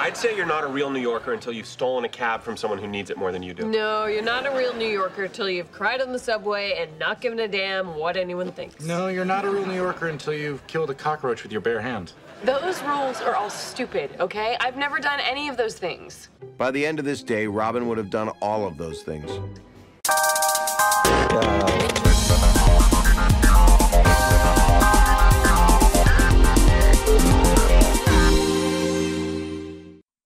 I'd say you're not a real New Yorker until you've stolen a cab from someone who needs it more than you do. No, you're not a real New Yorker until you've cried on the subway and not given a damn what anyone thinks. No, you're not a real New Yorker until you've killed a cockroach with your bare hand. Those rules are all stupid, okay? I've never done any of those things. By the end of this day, Robin would have done all of those things.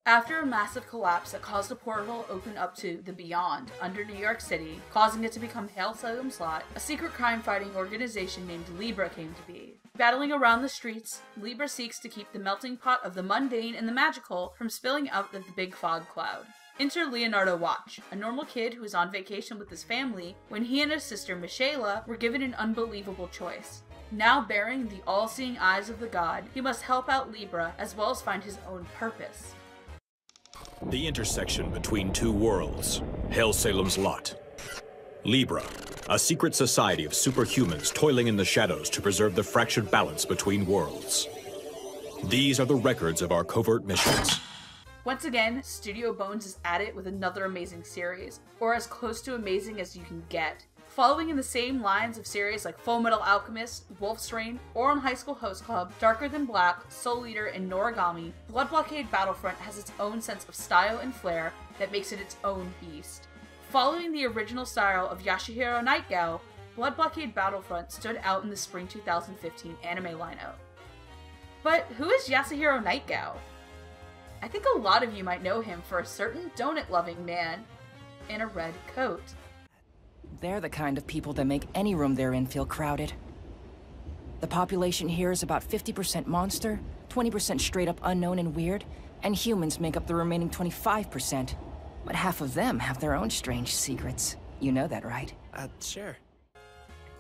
After a massive collapse that caused a portal to open up to the Beyond under New York City, causing it to become Hail Salem's Lot, a secret crime-fighting organization named Libra came to be. Battling around the streets, Libra seeks to keep the melting pot of the mundane and the magical from spilling out of the big fog cloud. Enter Leonardo Watch, a normal kid who is on vacation with his family when he and his sister Michaela were given an unbelievable choice. Now bearing the all-seeing eyes of the god, he must help out Libra as well as find his own purpose. The intersection between two worlds, Hail Salem's Lot. Libra, a secret society of superhumans toiling in the shadows to preserve the fractured balance between worlds. These are the records of our covert missions. Once again, Studio Bones is at it with another amazing series, or as close to amazing as you can get. Following in the same lines of series like Full Metal Alchemist, Wolf's Rain, Ouran High School Host Club, Darker Than Black, Soul Eater, and Noragami, Blood Blockade Battlefront has its own sense of style and flair that makes it its own beast. Following the original style of Yashihiro Nightgow, Blood Blockade Battlefront stood out in the spring 2015 anime lineup. But who is Yasuhiro Nightgow? I think a lot of you might know him for a certain donut-loving man in a red coat. They're the kind of people that make any room they're in feel crowded. The population here is about 50% monster, 20% straight up unknown and weird, and humans make up the remaining 25%. But half of them have their own strange secrets. You know that, right? Sure.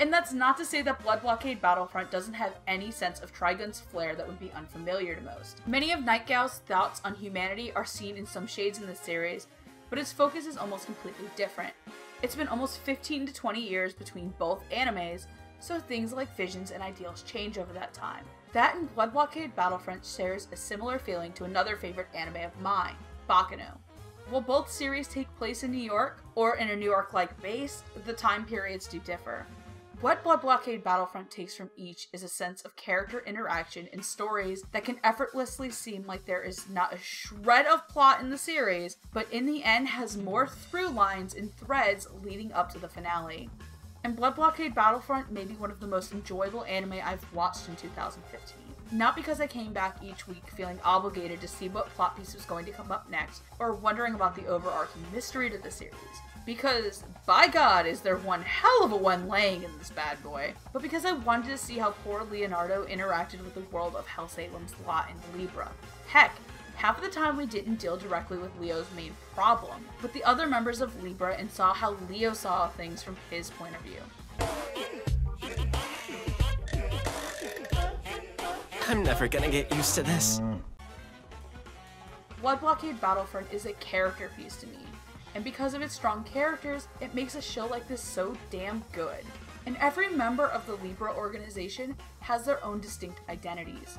And that's not to say that Blood Blockade Battlefront doesn't have any sense of Trigun's flair that would be unfamiliar to most. Many of Nightgow's thoughts on humanity are seen in some shades in the series, but its focus is almost completely different. It's been almost 15 to 20 years between both animes, so things like visions and ideals change over that time. That and Blood Blockade Battlefront shares a similar feeling to another favorite anime of mine, Baccano. While both series take place in New York, or in a New York-like base, the time periods do differ. What Blood Blockade Battlefront takes from each is a sense of character interaction and stories that can effortlessly seem like there is not a shred of plot in the series, but in the end has more through lines and threads leading up to the finale. And Blood Blockade Battlefront may be one of the most enjoyable anime I've watched in 2015. Not because I came back each week feeling obligated to see what plot piece was going to come up next, or wondering about the overarching mystery to the series. Because, by God, is there one hell of a one laying in this bad boy, but because I wanted to see how poor Leonardo interacted with the world of Hail Salem's Lot and Libra. Heck, half of the time we didn't deal directly with Leo's main problem, but the other members of Libra and saw how Leo saw things from his point of view. I'm never gonna get used to this. Blood Blockade Battlefront is a character piece to me. And because of its strong characters, it makes a show like this so damn good. And every member of the Libra organization has their own distinct identities.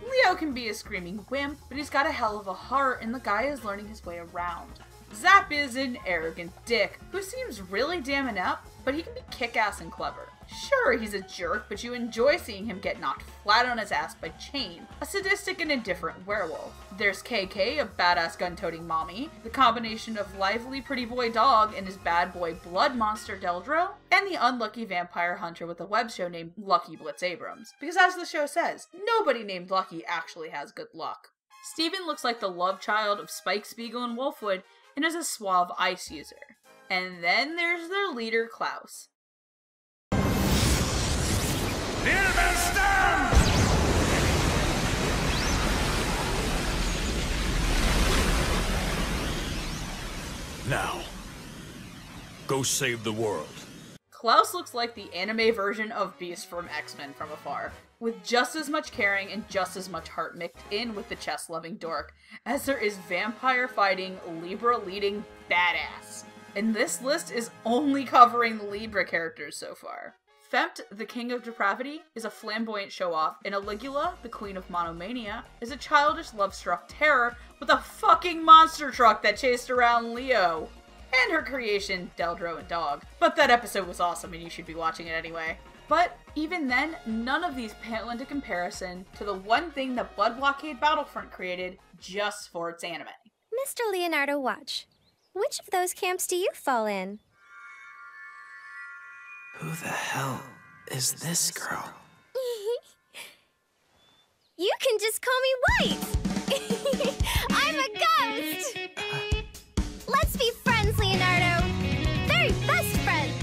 Leo can be a screaming wimp, but he's got a hell of a heart and the guy is learning his way around. Zap is an arrogant dick who seems really damn inept, but he can be kick-ass and clever. Sure, he's a jerk, but you enjoy seeing him get knocked flat on his ass by Chain, a sadistic and indifferent werewolf. There's KK, a badass gun-toting mommy, the combination of lively pretty boy dog and his bad boy blood monster Deldro, and the unlucky vampire hunter with a web show named Lucky Blitz Abrams. Because as the show says, nobody named Lucky actually has good luck. Steven looks like the love child of Spike Spiegel and Wolfwood and is a suave ice user. And then there's their leader, Klaus. Now, go save the world. Klaus looks like the anime version of Beast from X-Men from afar, with just as much caring and just as much heart mixed in with the chess-loving dork, as there is vampire-fighting, Libra-leading badass. And this list is only covering the Libra characters so far. Fempt, the king of depravity, is a flamboyant show-off, and Aligula, the queen of monomania, is a childish love-struck terror with a fucking monster truck that chased around Leo. And her creation, Deldro and Dog. But that episode was awesome and you should be watching it anyway. But even then, none of these pale into comparison to the one thing that Blood Blockade Battlefront created just for its anime. Mr. Leonardo Watch, which of those camps do you fall in? Who the hell is this girl? You can just call me White! I'm a ghost! Let's be friends, Leonardo! Very best friends!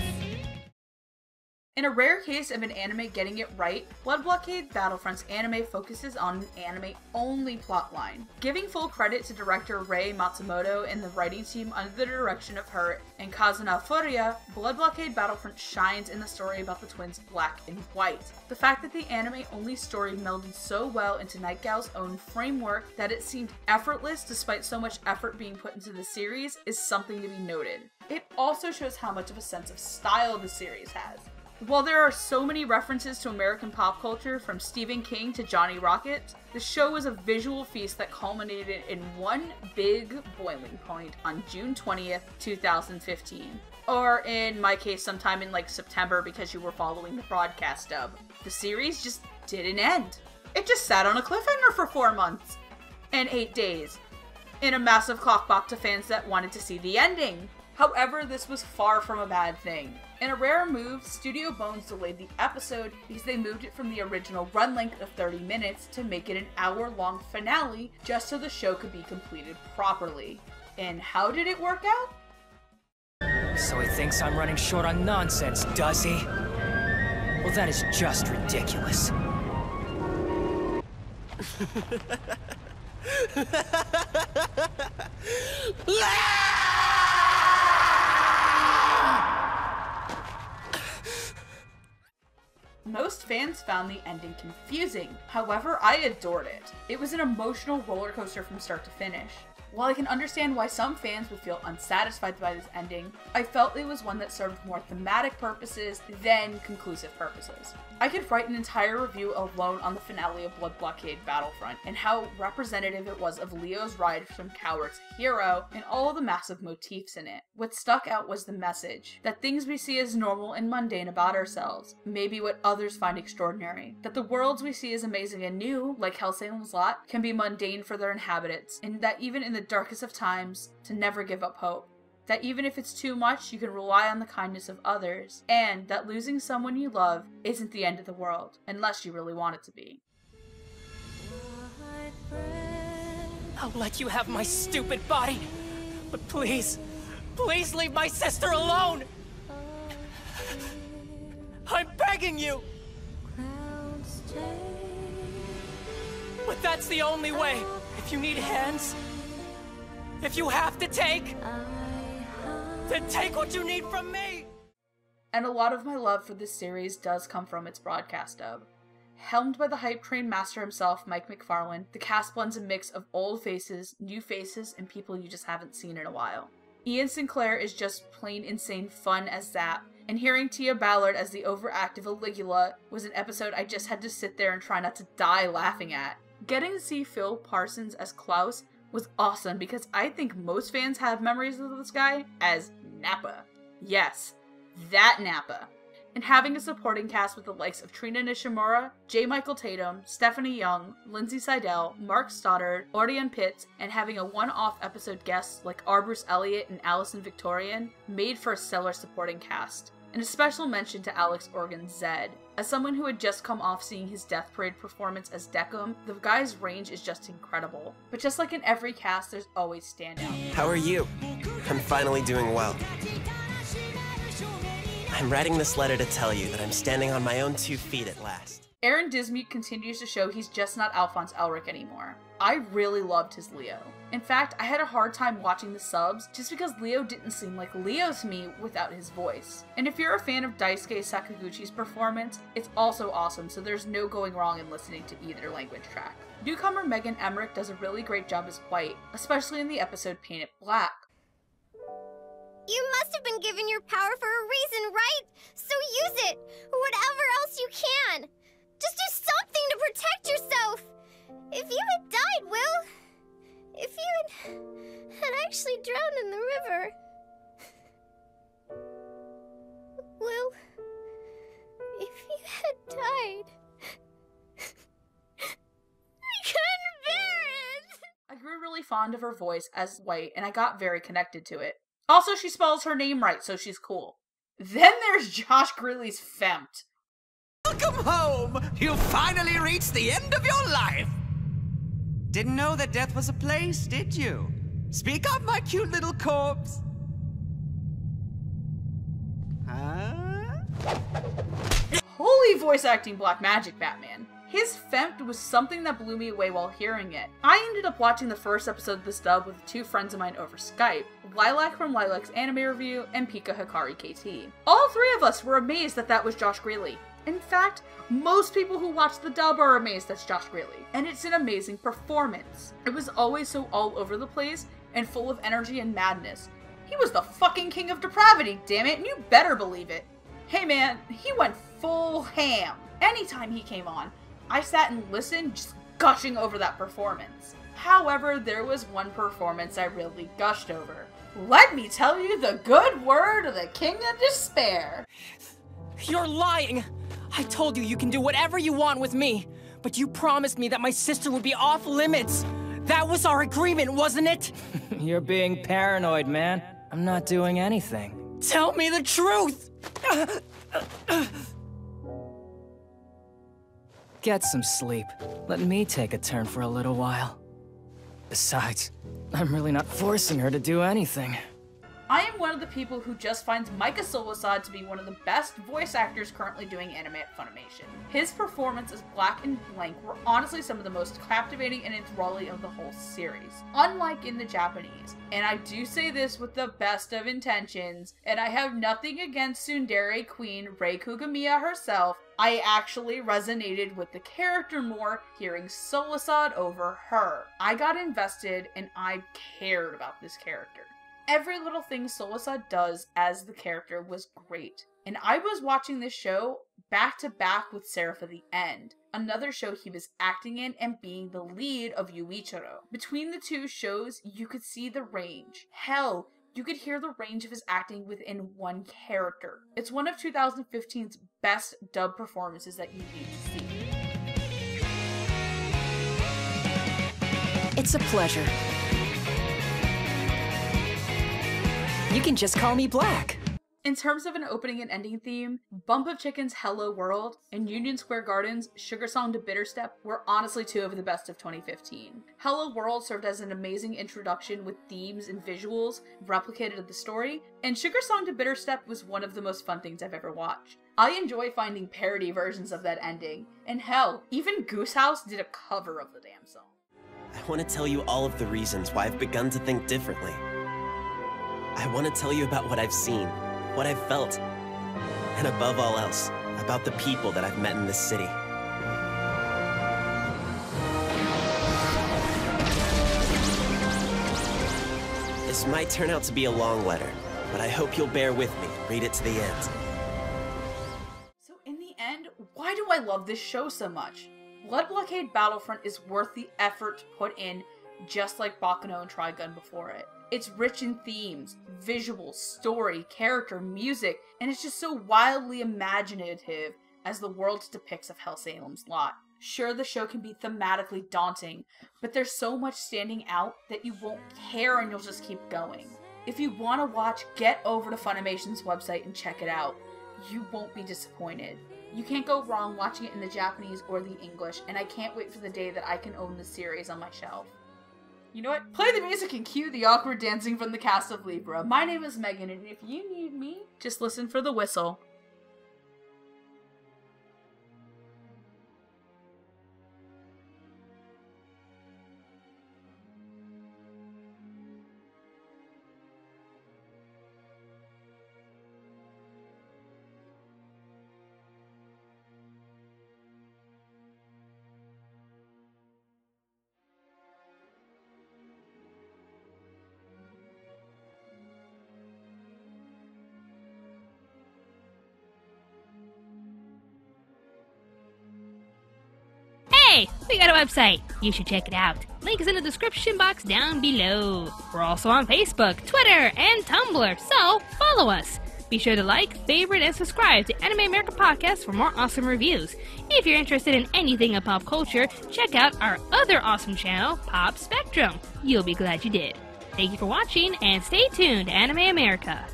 In a rare case of an anime getting it right, Blood Blockade Battlefront's anime focuses on an anime-only plotline. Giving full credit to director Rei Matsumoto and the writing team under the direction of her and Kazuna Furuya, Blood Blockade Battlefront shines in the story about the twins Black and White. The fact that the anime-only story melded so well into Night Gal's own framework that it seemed effortless despite so much effort being put into the series is something to be noted. It also shows how much of a sense of style the series has. While there are so many references to American pop culture from Stephen King to Johnny Rocket, the show was a visual feast that culminated in one big boiling point on June 20th, 2015. Or in my case, sometime in like September because you were following the broadcast dub. The series just didn't end. It just sat on a cliffhanger for 4 months and 8 days in a massive clockbot to fans that wanted to see the ending. However, this was far from a bad thing. In a rare move, Studio Bones delayed the episode because they moved it from the original run length of 30 minutes to make it an hour-long finale just so the show could be completed properly. And how did it work out? So he thinks I'm running short on nonsense, does he? Well, that is just ridiculous. Most fans found the ending confusing. However, I adored it. It was an emotional roller coaster from start to finish. While I can understand why some fans would feel unsatisfied by this ending, I felt it was one that served more thematic purposes than conclusive purposes. I could write an entire review alone on the finale of Blood Blockade Battlefront and how representative it was of Leo's ride from coward to hero and all of the massive motifs in it. What stuck out was the message that things we see as normal and mundane about ourselves may be what others find extraordinary. That the worlds we see as amazing and new, like Hellsalem's Lot, can be mundane for their inhabitants, and that even in the darkest of times, to never give up hope. That even if it's too much, you can rely on the kindness of others, and that losing someone you love isn't the end of the world, unless you really want it to be. I'll let you have my stupid body, but please, please leave my sister alone! I'm begging you! But that's the only way. If you need hands, if you have to take, then take what you need from me! And a lot of my love for this series does come from its broadcast dub. Helmed by the hype train master himself, Mike McFarlane, the cast blends a mix of old faces, new faces, and people you just haven't seen in a while. Ian Sinclair is just plain insane fun as Zap, and hearing Tia Ballard as the overactive Aligula was an episode I just had to sit there and try not to die laughing at. Getting to see Phil Parsons as Klaus was awesome because I think most fans have memories of this guy as Nappa. Yes, that Nappa. And having a supporting cast with the likes of Trina Nishimura, J. Michael Tatum, Stephanie Young, Lindsay Seidel, Mark Stoddard, Orion Pitts, and having a one-off episode guests like R. Bruce Elliott and Allison Victorian made for a stellar supporting cast. And a special mention to Alex Organ Zed. As someone who had just come off seeing his Death Parade performance as Decim, the guy's range is just incredible. But just like in every cast, there's always standouts. How are you? I'm finally doing well. I'm writing this letter to tell you that I'm standing on my own 2 feet at last. Aaron Dismuke continues to show he's just not Alphonse Elric anymore. I really loved his Leo. In fact, I had a hard time watching the subs just because Leo didn't seem like Leo to me without his voice. And if you're a fan of Daisuke Sakaguchi's performance, it's also awesome, so there's no going wrong in listening to either language track. Newcomer Megan Emmerich does a really great job as White, especially in the episode Paint It Black. You must have been given your power for a reason, right? So use it! Whatever else you can! Just do something to protect yourself! If you had died, Will... If you had actually drowned in the river... Will... If you had died... I couldn't bear it! I grew really fond of her voice as White, and I got very connected to it. Also, she spells her name right, so she's cool. Then there's Josh Greeley's Fempt. Welcome home! You finally reached the end of your life! Didn't know that death was a place, did you? Speak up, my cute little corpse! Huh? Holy voice acting black magic, Batman. His Fempt was something that blew me away while hearing it. I ended up watching the first episode of this dub with 2 friends of mine over Skype, Lilac from Lilac's Anime Review and Pika Hikari KT. All 3 of us were amazed that that was Josh Greeley. In fact, most people who watch the dub are amazed that's Josh Greeley, and it's an amazing performance. It was always so all over the place and full of energy and madness. He was the fucking king of depravity, damn it, and you better believe it. Hey man, he went full ham. Anytime he came on, I sat and listened, just gushing over that performance. However, there was one performance I really gushed over. Let me tell you the good word of the King of Despair. You're lying! I told you you can do whatever you want with me, but you promised me that my sister would be off limits. That was our agreement, wasn't it? You're being paranoid, man. I'm not doing anything. Tell me the truth! Get some sleep. Let me take a turn for a little while. Besides, I'm really not forcing her to do anything. I am one of the people who just finds Micah Solusod to be one of the best voice actors currently doing anime at Funimation. His performance as Black and Blank were honestly some of the most captivating and enthralling of the whole series, unlike in the Japanese. And I do say this with the best of intentions, and I have nothing against tsundere queen Rei Kugamiya herself. I actually resonated with the character more hearing Solusod over her. I got invested and I cared about this character. Every little thing Solusod does as the character was great. And I was watching this show back to back with Seraph of the End, another show he was acting in and being the lead of Yuichiro. Between the 2 shows, you could see the range. Hell, you could hear the range of his acting within one character. It's one of 2015's best dub performances that you need to see. It's a pleasure. You can just call me Black. In terms of an opening and ending theme, Bump of Chicken's Hello World and Union Square Garden's Sugar Song to Bitter Step were honestly 2 of the best of 2015. Hello World served as an amazing introduction with themes and visuals replicated of the story, and Sugar Song to Bitter Step was one of the most fun things I've ever watched. I enjoy finding parody versions of that ending, and hell, even Goose House did a cover of the damn song. I want to tell you all of the reasons why I've begun to think differently. I want to tell you about what I've seen, what I've felt, and above all else, about the people that I've met in this city. This might turn out to be a long letter, but I hope you'll bear with me and read it to the end. So in the end, why do I love this show so much? Blood Blockade Battlefront is worth the effort to put in, just like Baccano and Trigun before it. It's rich in themes, visuals, story, character, music, and it's just so wildly imaginative as the world it depicts of Hell Salem's Lot. Sure, the show can be thematically daunting, but there's so much standing out that you won't care and you'll just keep going. If you want to watch, get over to Funimation's website and check it out. You won't be disappointed. You can't go wrong watching it in the Japanese or the English, and I can't wait for the day that I can own the series on my shelf. You know what? Play the music and cue the awkward dancing from the cast of Libra. My name is Megan, and if you need me, just listen for the whistle. Hey, we got a website. You should check it out. Link is in the description box down below. We're also on Facebook, Twitter, and Tumblr, so follow us. Be sure to like, favorite, and subscribe to Anime America Podcast for more awesome reviews. If you're interested in anything of pop culture, check out our other awesome channel, Pop Spectrum. You'll be glad you did. Thank you for watching, and stay tuned to Anime America.